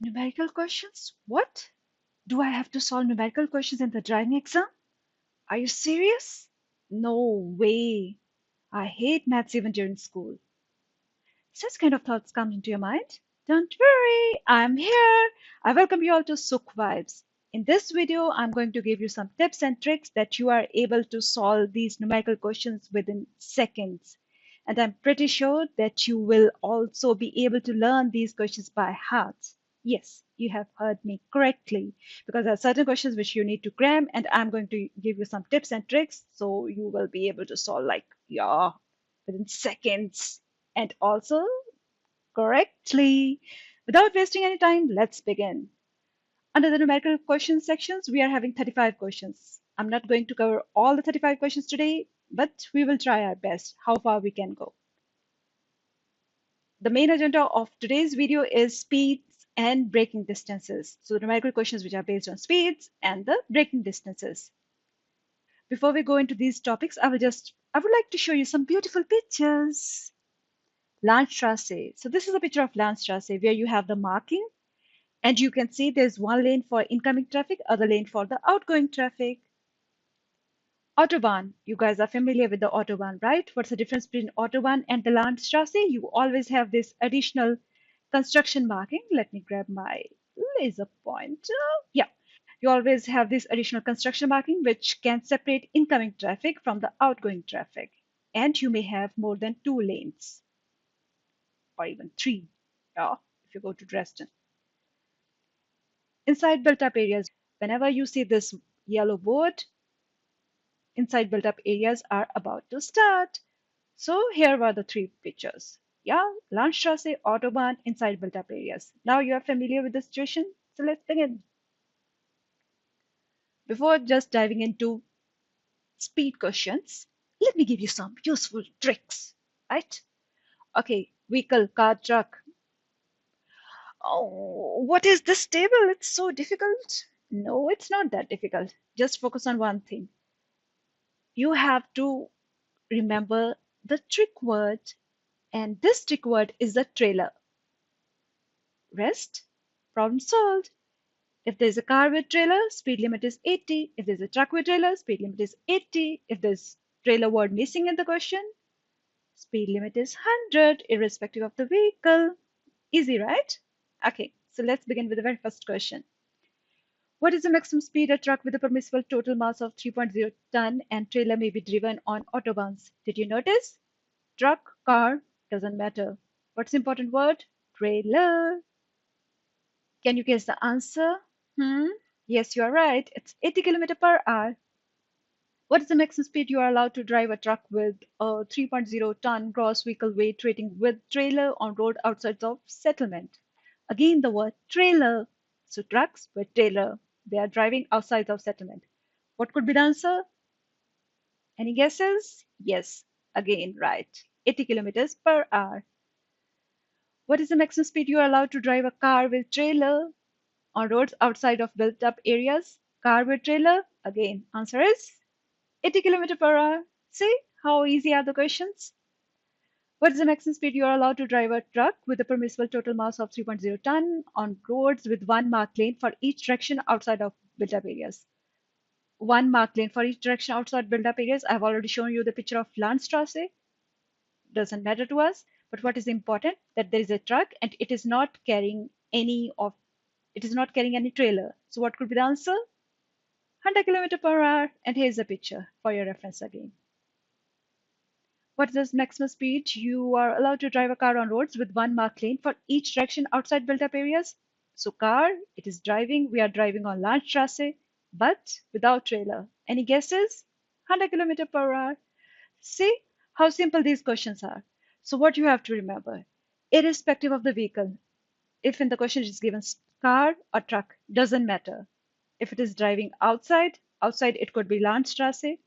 Numerical questions? What? Do I have to solve numerical questions in the driving exam? Are you serious? No way. I hate maths even during school. Such kind of thoughts come into your mind? Don't worry, I'm here. I welcome you all to Sukh Vibes. In this video, I'm going to give you some tips and tricks that you are able to solve these numerical questions within seconds. And I'm pretty sure that you will also be able to learn these questions by heart. Yes, you have heard me correctly because there are certain questions which you need to cram, and I'm going to give you some tips and tricks so you will be able to solve within seconds and also correctly. Without wasting any time, let's begin. Under the numerical questions sections, we are having 35 questions. I'm not going to cover all the 35 questions today, but we will try our best how far we can go. The main agenda of today's video is speeds and braking distances. So the numerical questions which are based on speeds and the braking distances. Before we go into these topics, I would like to show you some beautiful pictures. Landstrasse. So this is a picture of Landstrasse where you have the marking and you can see there's one lane for incoming traffic, other lane for the outgoing traffic. Autobahn. You guys are familiar with the Autobahn, right? What's the difference between Autobahn and the Landstrasse? You always have this additional construction marking. Let me grab my laser pointer. Yeah. You always have this additional construction marking which can separate incoming traffic from the outgoing traffic. And you may have more than two lanes or even three, yeah, if you go to Dresden. Inside built-up areas, whenever you see this yellow board, inside built-up areas are about to start. So here were the three pictures. Yeah, Landstrasse, Autobahn, inside built-up areas. Now you are familiar with the situation, so let's begin. Before just diving into speed questions, let me give you some useful tricks, right? Okay, vehicle, car, truck. Oh, what is this table? It's so difficult. No, it's not that difficult. Just focus on one thing. You have to remember the trick word, and this trick word is the trailer. Rest, problem solved. If there's a car with trailer, speed limit is 80. If there's a truck with trailer, speed limit is 80. If there's trailer word missing in the question, speed limit is 100, irrespective of the vehicle. Easy, right? Okay, so let's begin with the very first question. What is the maximum speed a truck with a permissible total mass of 3.0 ton and trailer may be driven on autobahns? Did you notice? Truck, car, doesn't matter. What's the important word? Trailer. Can you guess the answer? Yes, you are right. It's 80 km per hour. What is the maximum speed you are allowed to drive a truck with a 3.0 ton gross vehicle weight rating with trailer on road outside of settlement? Again, the word trailer. So trucks with trailer. They are driving outside of settlement. What could be the answer? Any guesses? Yes, again, right. 80 kilometers per hour. What is the maximum speed you are allowed to drive a car with trailer on roads outside of built up areas? Car with trailer? Again, answer is 80 km per hour. See how easy are the questions? What is the maximum speed you are allowed to drive a truck with a permissible total mass of 3.0 ton on roads with one marked lane for each direction outside of built up areas? One marked lane for each direction outside built up areas. I've already shown you the picture of Landstrasse. Doesn't matter to us, but what is important that there is a truck and it is not carrying any trailer. So what could be the answer? 100 km per hour. And here's a picture for your reference again. What is the maximum speed you are allowed to drive a car on roads with one marked lane for each direction outside built up areas? So car, it is driving. We are driving on Landstrasse, but without trailer. Any guesses? 100 km per hour. See how simple these questions are. So what you have to remember, irrespective of the vehicle, if in the question is given car or truck, doesn't matter. If it is driving outside it could be Landstrasse,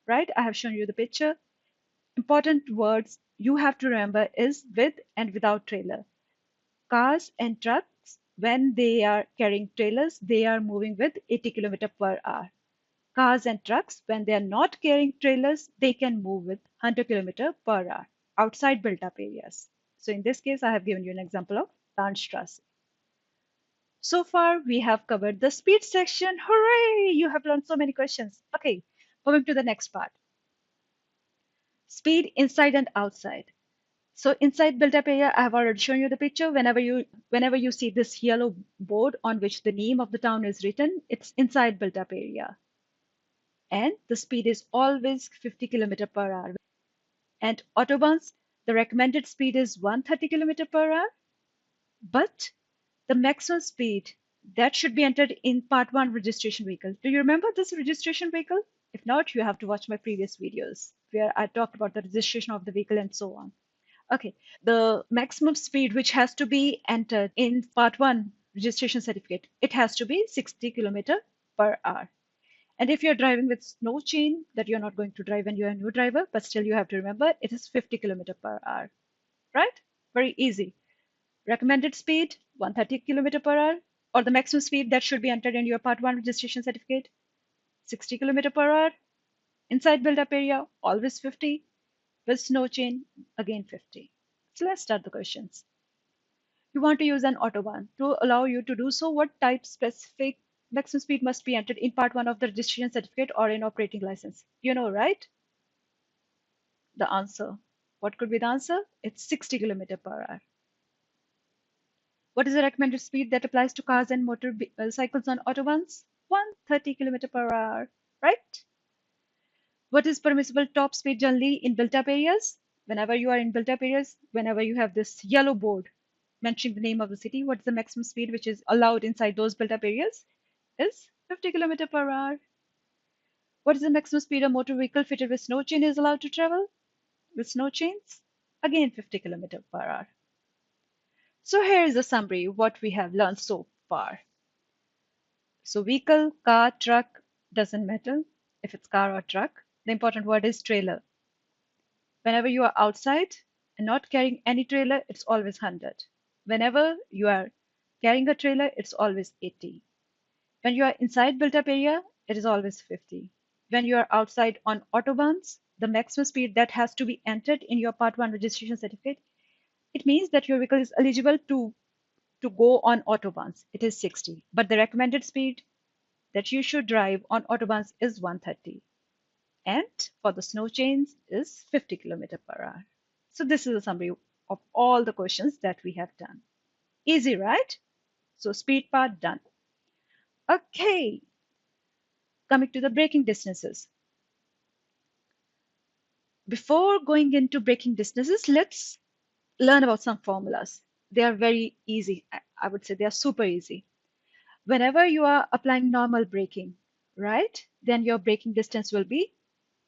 right? I have shown you the picture. Important words you have to remember is with and without trailer. Cars and trucks, when they are carrying trailers, they are moving with 80 km per hour. Cars and trucks, when they are not carrying trailers, they can move with 100 km per hour outside built up areas. So in this case, I have given you an example of Landstrasse. So far, we have covered the speed section. Hooray! You have learned so many questions. Okay, moving to the next part. Speed inside and outside. So inside built-up area, I have already shown you the picture. Whenever you see this yellow board on which the name of the town is written, it's inside built-up area. And the speed is always 50 km per hour. And Autobahns, the recommended speed is 130 km per hour. But the maximum speed that should be entered in part 1 registration vehicle. Do you remember this registration vehicle? If not, you have to watch my previous videos where I talked about the registration of the vehicle and so on. Okay, the maximum speed which has to be entered in part 1 registration certificate, it has to be 60 km per hour. And if you're driving with no chain, that you're not going to drive when you're a new driver, but still you have to remember it is 50 km per hour, right? Very easy. Recommended speed 130 km per hour, or the maximum speed that should be entered in your part 1 registration certificate 60 km per hour. Inside build-up area always 50. With snow chain again 50. So let's start the questions. You want to use an Autobahn. To allow you to do so, what type specific maximum speed must be entered in part 1 of the registration certificate or in operating license? You know, right? The answer. What could be the answer? It's 60 km per hour. What is the recommended speed that applies to cars and motorcycles on Autobahns? 130 km per hour, right? What is permissible top speed generally in built-up areas? Whenever you are in built-up areas, whenever you have this yellow board mentioning the name of the city, what is the maximum speed which is allowed inside those built-up areas? Is 50 km per hour. What is the maximum speed a motor vehicle fitted with snow chain is allowed to travel? With snow chains? Again 50 km per hour. So here is a summary of what we have learned so far. So vehicle, car, truck, doesn't matter if it's car or truck. The important word is trailer. Whenever you are outside and not carrying any trailer, it's always 100. Whenever you are carrying a trailer, it's always 80. When you are inside built-up area, it is always 50. When you are outside on autobahns, the maximum speed that has to be entered in your Part 1 registration certificate, it means that your vehicle is eligible to go on autobahns. It is 60. But the recommended speed that you should drive on autobahns is 130. And for the snow chains is 50 km per hour. So this is a summary of all the questions that we have done. Easy, right? So speed part done. Okay, coming to the braking distances. Before going into braking distances, let's learn about some formulas. They are very easy. I would say they are super easy. Whenever you are applying normal braking, right, then your braking distance will be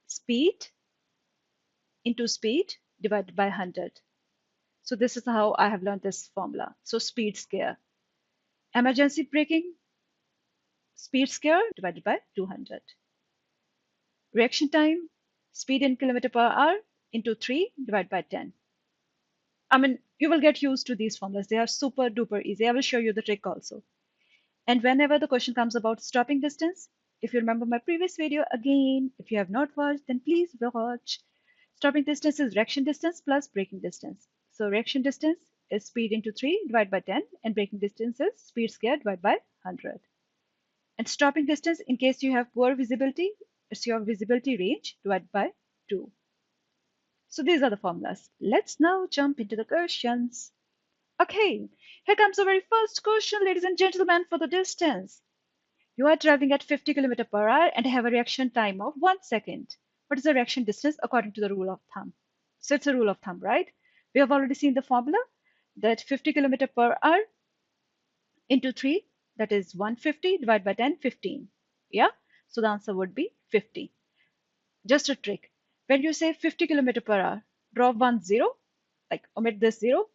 speed into speed divided by 100. So this is how I have learned this formula. So speed square. Emergency braking, speed square divided by 200. Reaction time, speed in kilometer per hour into 3 divided by 10. I mean, you will get used to these formulas. They are super duper easy. I will show you the trick also. And whenever the question comes about stopping distance, if you remember my previous video, again, if you have not watched, then please watch. Stopping distance is reaction distance plus braking distance. So reaction distance is speed into 3 divided by 10 and braking distance is speed squared divided by 100. And stopping distance, in case you have poor visibility, it's your visibility range divided by 2. So these are the formulas. Let's now jump into the questions. Okay, here comes the very first question, ladies and gentlemen, for the distance. You are traveling at 50 km per hour and have a reaction time of 1 second. What is the reaction distance according to the rule of thumb? So it's a rule of thumb, right? We have already seen the formula that 50 km per hour into 3, that is 150 divided by 10, 15. Yeah, so the answer would be 50. Just a trick. When you say 50 km per hour, drop one zero, like omit this zero.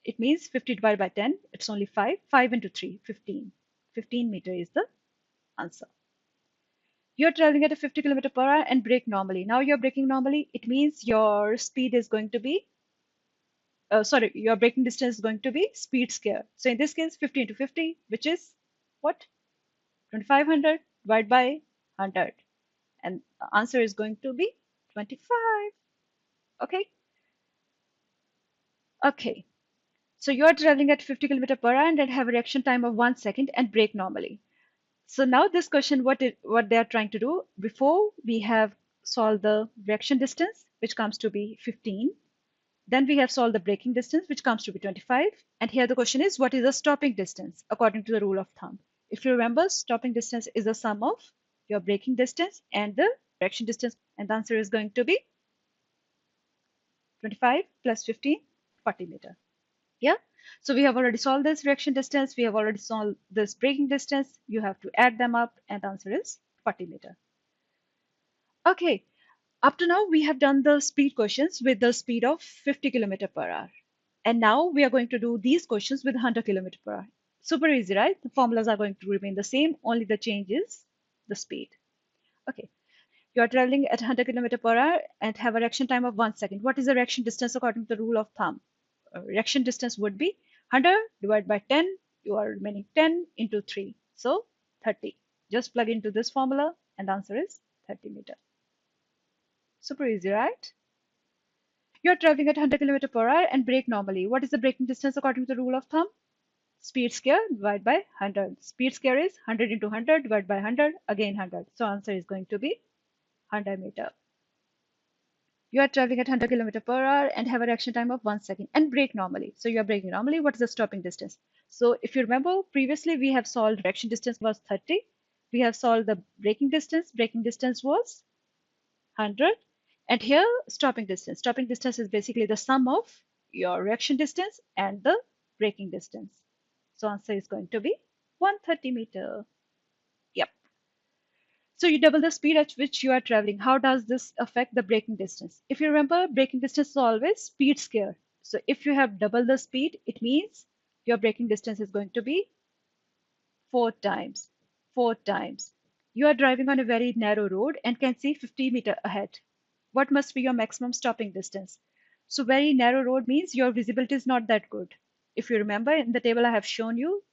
It means 50 divided by 10, it's only 5. 5 into 3, 15. 15 meter is the answer. You're traveling at a 50 km per hour and brake normally. Now you're braking normally. It means your speed is going to be, your braking distance is going to be speed square. So in this case, 50 into 50, which is what? 2500 divided by 100. And the answer is going to be 25. Okay. Okay. So you're traveling at 50 km per hour and then have a reaction time of 1 second and brake normally. So now this question, what they are trying to do, before we have solved the reaction distance, which comes to be 15. Then we have solved the braking distance, which comes to be 25. And here the question is, what is the stopping distance according to the rule of thumb? If you remember, stopping distance is the sum of your braking distance and the reaction distance. And the answer is going to be 25 plus 15, 40 meter. Yeah. So we have already solved this reaction distance. We have already solved this braking distance. You have to add them up, and the answer is 40 meter. Okay. Up to now, we have done the speed questions with the speed of 50 kilometer per hour. And now we are going to do these questions with 100 kilometer per hour. Super easy, right? The formulas are going to remain the same. Only the change is the speed. Okay. You are traveling at 100 kilometer per hour and have a reaction time of 1 second. What is the reaction distance according to the rule of thumb? Reaction distance would be 100 divided by 10. You are remaining 10 into 3. So 30. Just plug into this formula and the answer is 30 meter. Super easy, right? You're traveling at 100 km per hour and brake normally. What is the braking distance according to the rule of thumb? Speed square divided by 100. Speed square is 100 into 100 divided by 100, again 100. So answer is going to be 100 meter. You are traveling at 100 km per hour and have a reaction time of 1 second and brake normally. So you are braking normally. What is the stopping distance? So if you remember, previously we have solved reaction distance was 30. We have solved the braking distance. Braking distance was 100. And here, stopping distance. Stopping distance is basically the sum of your reaction distance and the braking distance. So answer is going to be 130 meter. Yep. So you double the speed at which you are traveling. How does this affect the braking distance? If you remember, braking distance is always speed square. So if you have double the speed, it means your braking distance is going to be 4 times. 4 times. You are driving on a very narrow road and can see 50 meter ahead. What must be your maximum stopping distance? So very narrow road means your visibility is not that good. If you remember, in the table I have shown you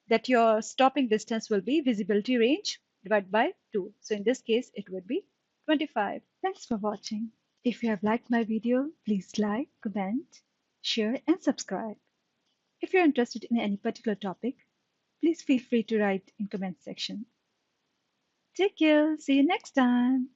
that your stopping distance will be visibility range divided by 2. So in this case, it would be 25. Thanks for watching. If you have liked my video, please like, comment, share and subscribe. If you're interested in any particular topic, please feel free to write in comment section. Take care. See you next time.